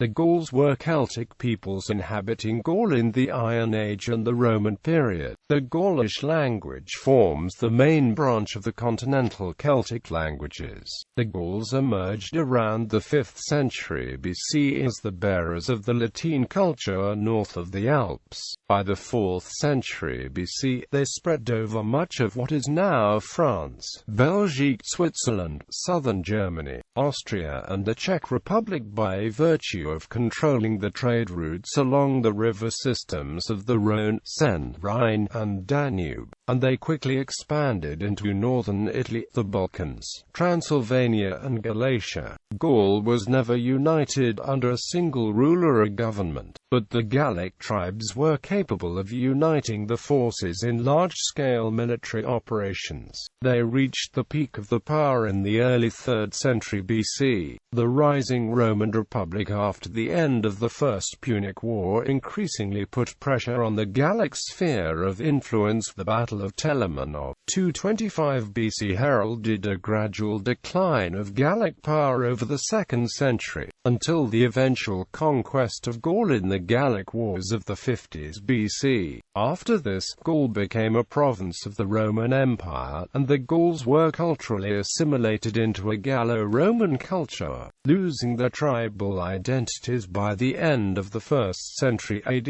The Gauls were Celtic peoples inhabiting Gaul in the Iron Age and the Roman period. The Gaulish language forms the main branch of the Continental Celtic languages. The Gauls emerged around the 5th century BC as the bearers of the Latin culture north of the Alps. By the 4th century BC, they spread over much of what is now France, Belgium, Switzerland, southern Germany, Austria and the Czech Republic by virtue of controlling the trade routes along the river systems of the Rhône, Seine, Rhine, and Danube, and they quickly expanded into northern Italy, the Balkans, Transylvania and Galatia. Gaul was never united under a single ruler or government, but the Gallic tribes were capable of uniting the forces in large-scale military operations. They reached the peak of the power in the early 3rd century BC. The rising Roman Republic after the end of the First Punic War increasingly put pressure on the Gallic sphere of influence. The Battle of Tène of 225 BC heralded a gradual decline of Gallic power over the 2nd century, until the eventual conquest of Gaul in the Gallic Wars of the 50s BC. After this, Gaul became a province of the Roman Empire, and the Gauls were culturally assimilated into a Gallo-Roman culture, losing their tribal identities by the end of the 1st century AD.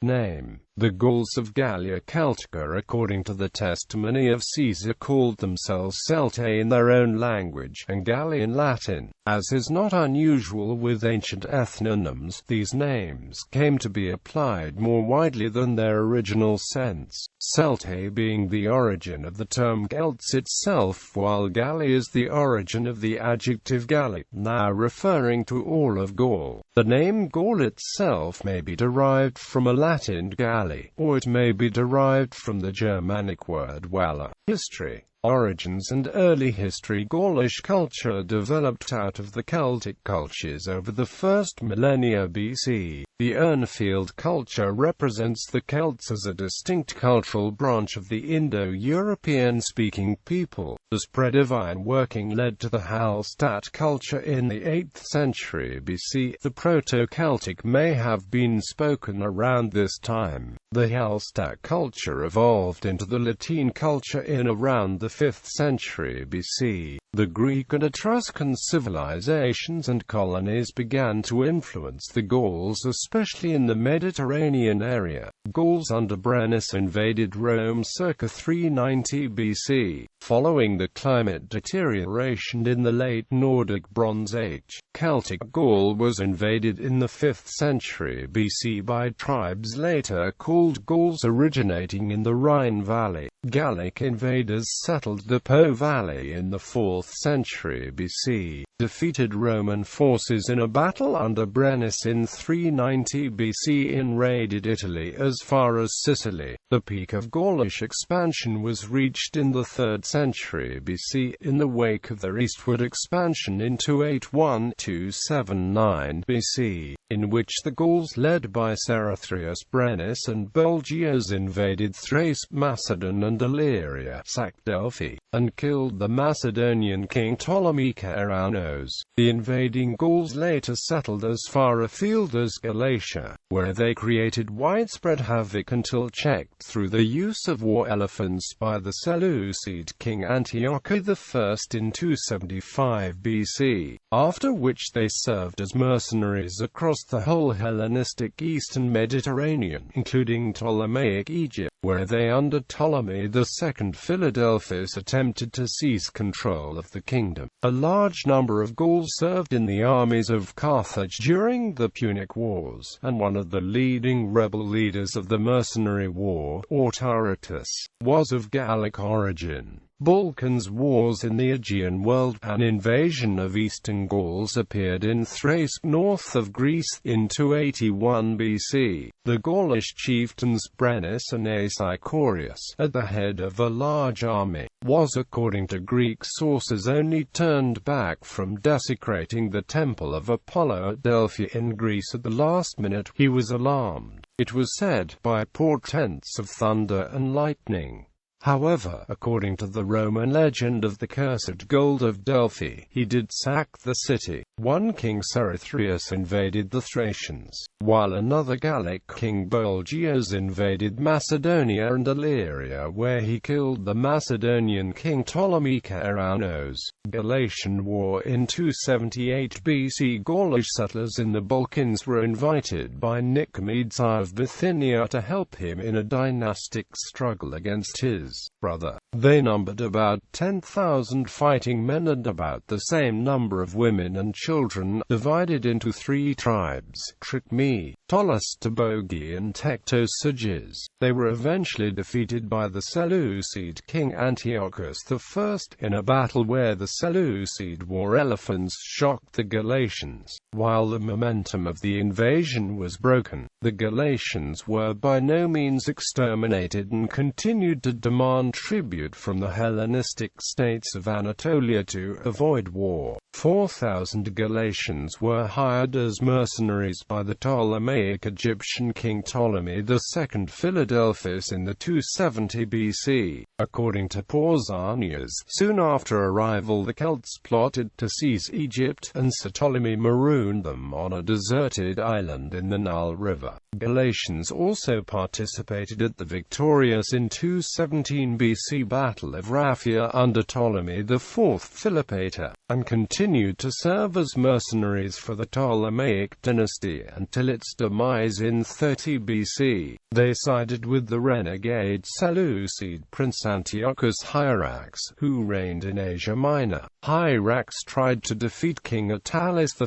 Name: the Gauls of Gallia Celtica, according to the testimony of Caesar, called themselves Celtae in their own language, and Galli in Latin. As is not unusual with ancient ethnonyms, these names came to be applied more widely than their original sense, Celtae being the origin of the term Celts itself, while Galli is the origin of the adjective Gallic, now referring to all of Gaul. The name Gaul itself may be derived from a Latin Galli, or it may be derived from the Germanic word Walla. History, origins and early history. Gaulish culture developed out of the Celtic cultures over the first millennia BC. The Urnfield culture represents the Celts as a distinct cultural branch of the Indo-European speaking people. The spread of ironworking led to the Hallstatt culture in the 8th century BC. The Proto-Celtic may have been spoken around this time. The Hallstatt culture evolved into the Latin culture in around the 5th century BC. The Greek and Etruscan civilizations and colonies began to influence the Gauls, especially in the Mediterranean area. Gauls under Brennus invaded Rome circa 390 BC. Following the climate deterioration in the late Nordic Bronze Age, Celtic Gaul was invaded in the 5th century BC by tribes later called Gauls originating in the Rhine Valley. Gallic invaders settled the Po Valley in the 4th century BC, defeated Roman forces in a battle under Brennus in 390 BC, invaded Italy as far as Sicily. The peak of Gaulish expansion was reached in the 3rd century BC, in the wake of their eastward expansion in 281–279 BC, in which the Gauls led by Cerathrius Brennus and Bulgias invaded Thrace, Macedon and Illyria, sacked Delphi, and killed the Macedonian king Ptolemy Keranos. The invading Gauls later settled as far afield as Galatia, where they created widespread havoc until checked through the use of war elephants by the Seleucid king Antiochus I in 275 BC, after which they served as mercenaries across the whole Hellenistic eastern Mediterranean, including Ptolemaic Egypt, where they under Ptolemy II Philadelphus attempted to seize control of the kingdom. A large number of Gauls served in the armies of Carthage during the Punic Wars, and one of the leading rebel leaders of the mercenary war, Autaritus, was of Gallic origin. Balkans Wars in the Aegean world. An invasion of eastern Gauls appeared in Thrace, north of Greece, in 281 BC. The Gaulish chieftains Brennus and Aesychorius, at the head of a large army, was, according to Greek sources, only turned back from desecrating the temple of Apollo at Delphi in Greece at the last minute. He was alarmed, it was said, by portents of thunder and lightning. However, according to the Roman legend of the cursed gold of Delphi, he did sack the city. One king Cerithrius invaded the Thracians, while another Gallic king Bolgias invaded Macedonia and Illyria, where he killed the Macedonian king Ptolemy Keranos. Elation War. In 278 BC, Gaulish settlers in the Balkans were invited by Nicomedes of Bithynia to help him in a dynastic struggle against his brother. They numbered about 10,000 fighting men and about the same number of women and children, divided into three tribes: Tricmi, Tolostobogi and Tectosages. They were eventually defeated by the Seleucid king Antiochus I in a battle where the Seleucid war elephants shocked the Galatians. While the momentum of the invasion was broken, the Galatians were by no means exterminated and continued to demand tribute from the Hellenistic states of Anatolia to avoid war. 4,000 Galatians were hired as mercenaries by the Ptolemaic Egyptian king Ptolemy II Philadelphus in the 270 BC. According to Pausanias, soon after arrival the Celts plotted to seize Egypt, and Sir Ptolemy marooned them on a deserted island in the Nile River. Galatians also participated at the victorious in 217 BC Battle of Raphia under Ptolemy IV Philopator, and continued to serve as mercenaries for the Ptolemaic dynasty until its demise in 30 BC. They sided with the renegade Seleucid prince Antiochus Hierax, who reigned in Asia Minor. Hierax tried to defeat King Attalus I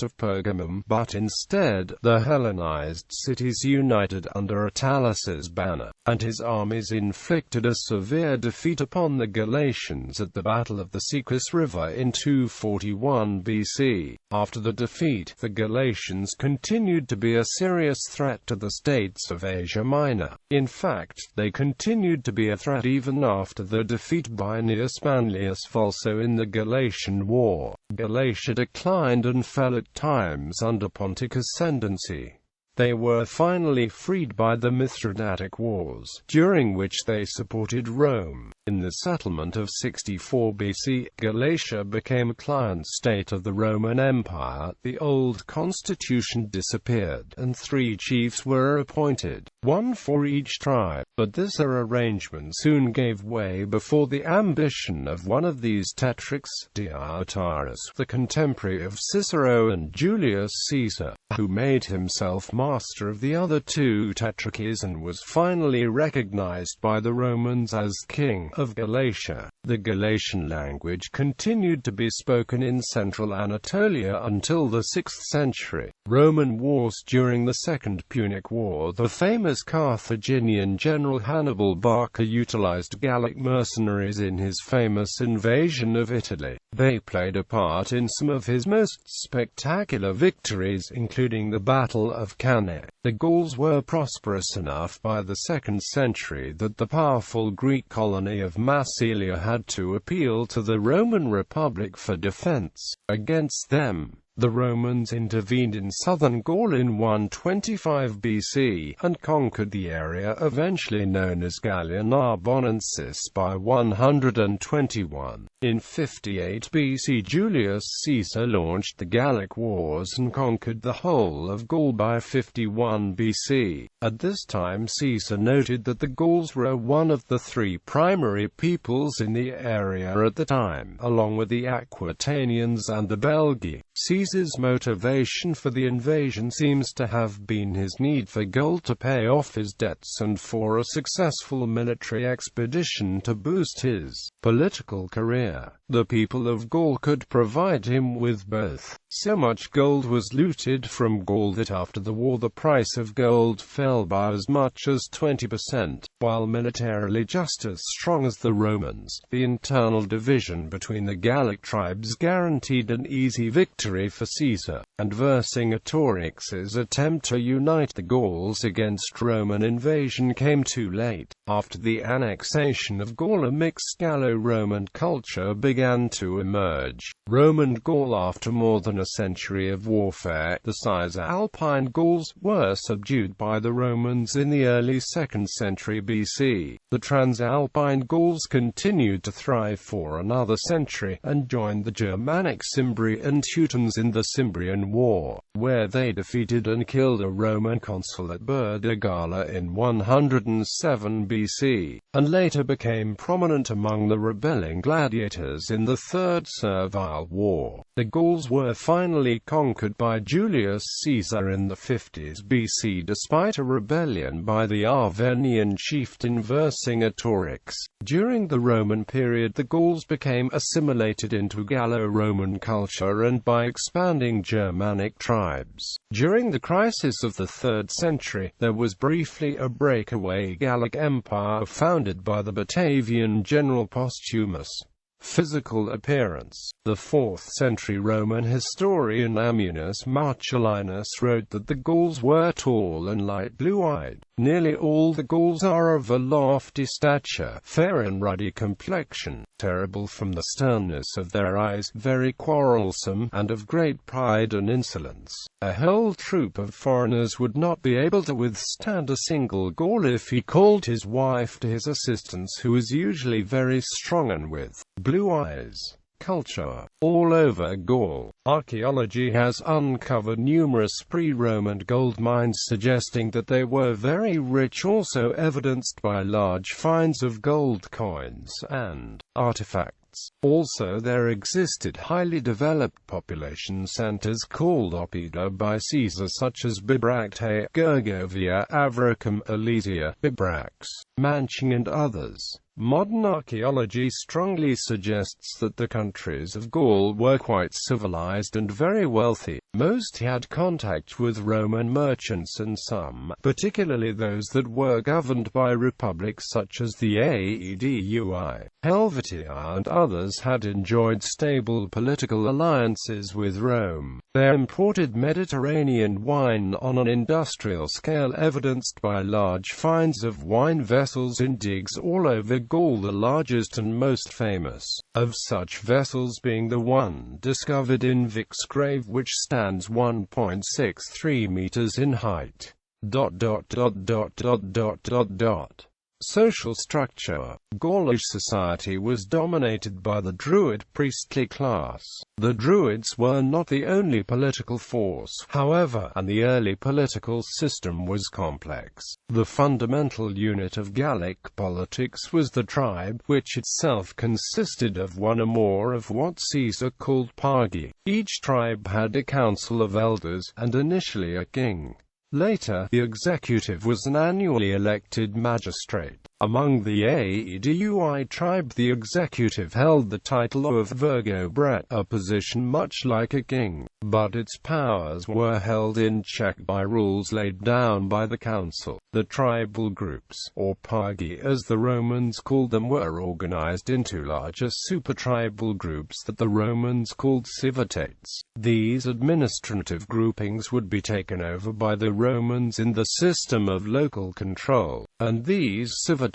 of Pergamum, but instead, the Hellenized cities united under Attalus's banner, and his armies inflicted a severe defeat upon the Galatians at the Battle of the Caicus River in 241 BC. After the defeat, the Galatians continued to be a serious threat to the states of Asia Minor. In fact, they continued to be a threat even after the defeat by Gnaeus Manlius Vulso in the Galatian War. Galatia declined and fell at times under Pontic ascendancy. They were finally freed by the Mithridatic Wars, during which they supported Rome. In the settlement of 64 BC, Galatia became a client state of the Roman Empire. The old constitution disappeared, and 3 chiefs were appointed, one for each tribe. But this arrangement soon gave way before the ambition of one of these tetrarchs, Diiotarus, the contemporary of Cicero and Julius Caesar, who made himself master of the other 2 tetrarchies and was finally recognized by the Romans as king of Galatia. The Galatian language continued to be spoken in central Anatolia until the 6th century. Roman wars. During the Second Punic War, the famous Carthaginian general Hannibal Barca utilized Gallic mercenaries in his famous invasion of Italy. They played a part in some of his most spectacular victories, including the Battle of Cannae. The Gauls were prosperous enough by the 2nd century that the powerful Greek colony of Massilia had to appeal to the Roman Republic for defense against them. The Romans intervened in southern Gaul in 125 BC, and conquered the area eventually known as Gallia Narbonensis by 121. In 58 BC Julius Caesar launched the Gallic Wars and conquered the whole of Gaul by 51 BC. At this time Caesar noted that the Gauls were one of the 3 primary peoples in the area at the time, along with the Aquitanians and the Belgi. Caesar's motivation for the invasion seems to have been his need for gold to pay off his debts and for a successful military expedition to boost his political career. The people of Gaul could provide him with both. So much gold was looted from Gaul that after the war the price of gold fell by as much as 20%. While militarily just as strong as the Romans, the internal division between the Gallic tribes guaranteed an easy victory for Caesar, and Vercingetorix's attempt to unite the Gauls against Roman invasion came too late. After the annexation of Gaul, a mixed Gallo-Roman culture began to emerge. Roman Gaul, after more than a century of warfare, the Cisalpine Gauls, were subdued by the Romans in the early 2nd century BC. The Transalpine Gauls continued to thrive for another century, and joined the Germanic Cimbri and Teutons in the Cimbrian War, where they defeated and killed a Roman consul at Burdigala in 107 BC, and later became prominent among the rebelling gladiators in the Third Servile War. The Gauls were finally conquered by Julius Caesar in the 50s BC despite a rebellion by the Arvernian chieftain Vercingetorix. During the Roman period, the Gauls became assimilated into Gallo-Roman culture and by expanding Germanic tribes. During the crisis of the 3rd century, there was briefly a breakaway Gallic empire founded by the Batavian general Postumus. Physical appearance. The 4th century Roman historian Ammianus Marcellinus wrote that the Gauls were tall and light blue-eyed. Nearly all the Gauls are of a lofty stature, fair and ruddy complexion, terrible from the sternness of their eyes, very quarrelsome, and of great pride and insolence. A whole troop of foreigners would not be able to withstand a single Gaul if he called his wife to his assistance, who was usually very strong and with blue eyes. Culture. All over Gaul, archaeology has uncovered numerous pre-Roman gold mines suggesting that they were very rich, also evidenced by large finds of gold coins and artifacts. Also, there existed highly developed population centers called oppida by Caesar, such as Bibracte, Gergovia, Avricum, Alesia, Bibrax, Manching and others. Modern archaeology strongly suggests that the countries of Gaul were quite civilized and very wealthy. Most had contact with Roman merchants, and some, particularly those that were governed by republics such as the Aedui, Helvetia and others, had enjoyed stable political alliances with Rome. They imported Mediterranean wine on an industrial scale, evidenced by large finds of wine vessels in digs all over Gaul, the largest and most famous of such vessels being the one discovered in Vic's grave, which stands 1.63 meters in height. Social structure. Gaulish society was dominated by the Druid priestly class. The Druids were not the only political force, however, and the early political system was complex. The fundamental unit of Gallic politics was the tribe, which itself consisted of one or more of what Caesar called pagi. Each tribe had a council of elders, and initially a king. Later, the executive was an annually elected magistrate. Among the Aedui tribe, the executive held the title of Vergobret, a position much like a king, but its powers were held in check by rules laid down by the council. The tribal groups, or pagi as the Romans called them, were organized into larger supertribal groups that the Romans called civitates. These administrative groupings would be taken over by the Romans in the system of local control, and these civitates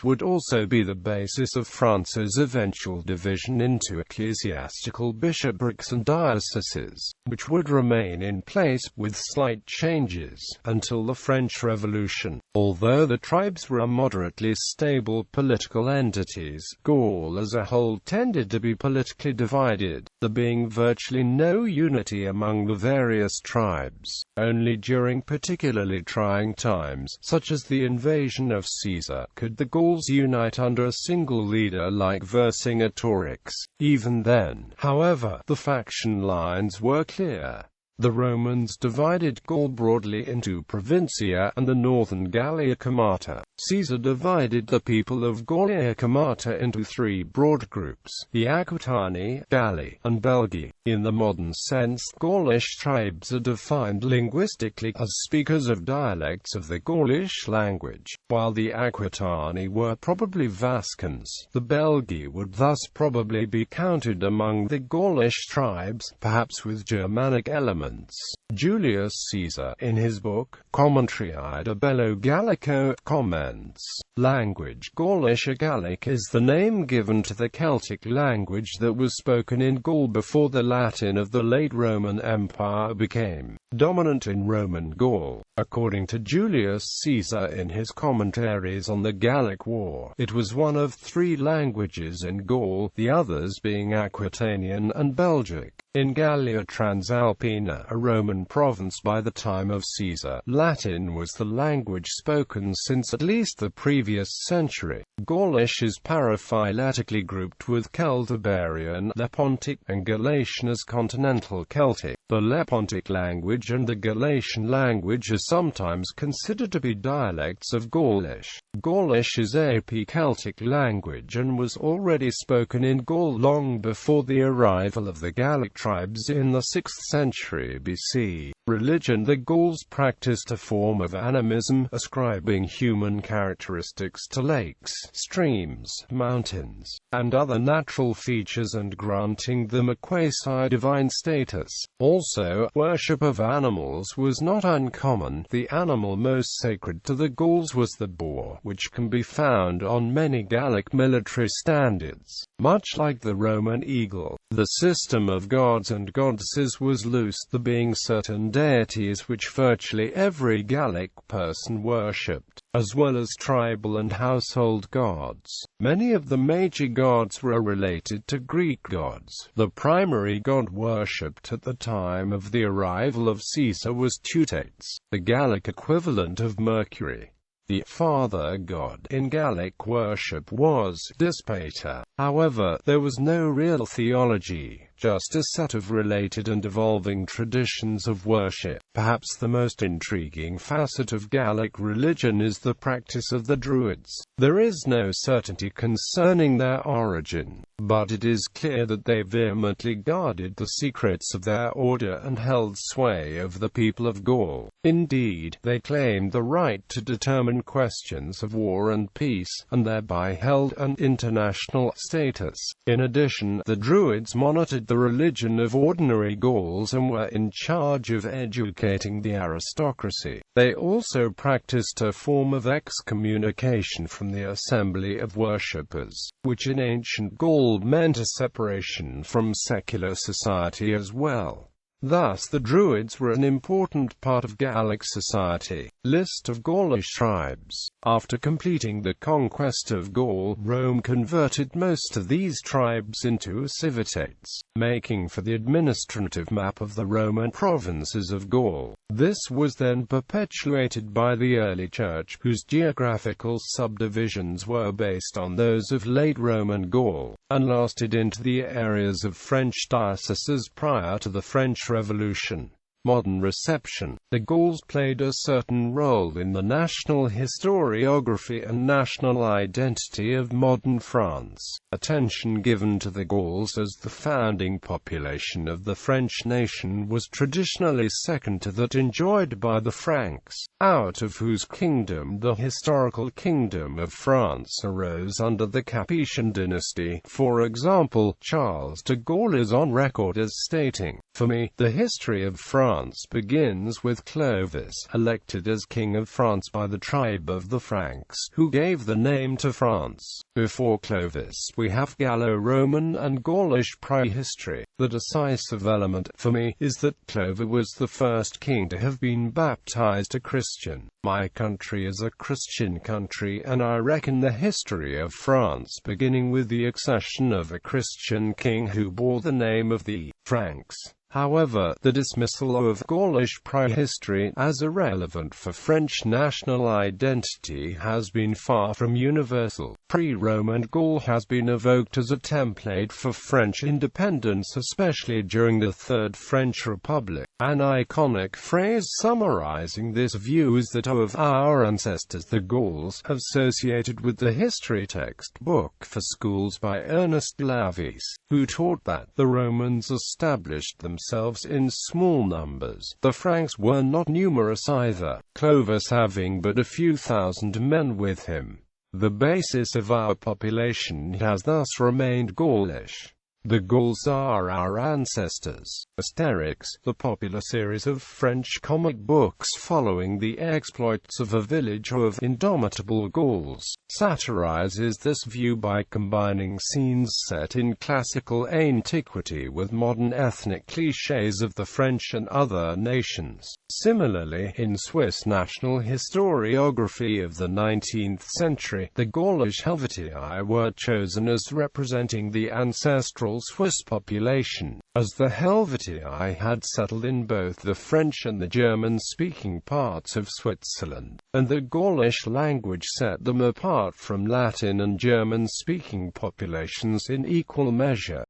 would also be the basis of France's eventual division into ecclesiastical bishoprics and dioceses, which would remain in place, with slight changes, until the French Revolution. Although the tribes were moderately stable political entities, Gaul as a whole tended to be politically divided, there being virtually no unity among the various tribes. Only during particularly trying times, such as the invasion of Caesar, could the Gauls unite under a single leader like Vercingetorix. Even then, however, the faction lines were clear. The Romans divided Gaul broadly into Provincia and the northern Gallia Comata. Caesar divided the people of Gallia Comata into three broad groups, the Aquitani, Galli, and Belgi. In the modern sense, Gaulish tribes are defined linguistically as speakers of dialects of the Gaulish language. While the Aquitani were probably Vascons, the Belgi would thus probably be counted among the Gaulish tribes, perhaps with Germanic elements. Julius Caesar, in his book, Commentari de Bello Gallico, comments, language Gaulish or Gallic is the name given to the Celtic language that was spoken in Gaul before the Latin of the late Roman Empire became dominant in Roman Gaul. According to Julius Caesar in his commentaries on the Gallic War, it was one of three languages in Gaul, the others being Aquitanian and Belgic. In Gallia Transalpina, a Roman province by the time of Caesar, Latin was the language spoken since at least the previous century. Gaulish is paraphyletically grouped with Celtiberian, Lepontic, and Galatian as Continental Celtic. The Lepontic language and the Galatian language are sometimes considered to be dialects of Gaulish. Gaulish is a Celtic language and was already spoken in Gaul long before the arrival of the Gallic tribes in the 6th century BC. Religion. The Gauls practiced a form of animism, ascribing human characteristics to lakes, streams, mountains, and other natural features and granting them a quasi-divine status. Also, worship of animals was not uncommon. The animal most sacred to the Gauls was the boar, which can be found on many Gallic military standards. Much like the Roman eagle, the system of gods and goddesses was loose, there being certain deities which virtually every Gallic person worshipped, as well as tribal and household gods. Many of the major gods were related to Greek gods. The primary god worshipped at the time of the arrival of Caesar was Teutates, the Gallic equivalent of Mercury. The father god in Gallic worship was Dispater. However, there was no real theology, just a set of related and evolving traditions of worship. Perhaps the most intriguing facet of Gallic religion is the practice of the Druids. There is no certainty concerning their origin, but it is clear that they vehemently guarded the secrets of their order and held sway over the people of Gaul. Indeed, they claimed the right to determine questions of war and peace, and thereby held an international status. In addition, the Druids monitored the religion of ordinary Gauls and were in charge of educating the aristocracy. They also practiced a form of excommunication from the assembly of worshippers, which in ancient Gaul meant a separation from secular society as well. Thus the Druids were an important part of Gallic society. List of Gaulish tribes. After completing the conquest of Gaul, Rome converted most of these tribes into civitates, making for the administrative map of the Roman provinces of Gaul. This was then perpetuated by the early Church, whose geographical subdivisions were based on those of late Roman Gaul, and lasted into the areas of French dioceses prior to the French Revolution. Modern reception. The Gauls played a certain role in the national historiography and national identity of modern France. Attention given to the Gauls as the founding population of the French nation was traditionally second to that enjoyed by the Franks, out of whose kingdom the historical kingdom of France arose under the Capetian dynasty. For example, Charles de Gaulle is on record as stating, "For me, the history of France begins with Clovis, elected as King of France by the tribe of the Franks, who gave the name to France. Before Clovis we have Gallo-Roman and Gaulish prehistory. The decisive element, for me, is that Clovis was the first king to have been baptized a Christian. My country is a Christian country, and I reckon the history of France beginning with the accession of a Christian king who bore the name of the Franks." However, the dismissal of Gaulish prehistory as irrelevant for French national identity has been far from universal. pre-Roman Gaul has been evoked as a template for French independence, especially during the Third French Republic. An iconic phrase summarizing this view is that of our ancestors the Gauls, associated with the history textbook for schools by Ernest Lavis, who taught that the Romans established themselves in small numbers. The Franks were not numerous either, Clovis having but a few thousand men with him. The basis of our population has thus remained Gaulish. The Gauls are our ancestors. Asterix, the popular series of French comic books following the exploits of a village of indomitable Gauls, satirizes this view by combining scenes set in classical antiquity with modern ethnic clichés of the French and other nations. Similarly, in Swiss national historiography of the 19th century, the Gaulish Helvetii were chosen as representing the ancestral Swiss population, as the Helvetii had settled in both the French and the German-speaking parts of Switzerland, and the Gaulish language set them apart from Latin and German-speaking populations in equal measure.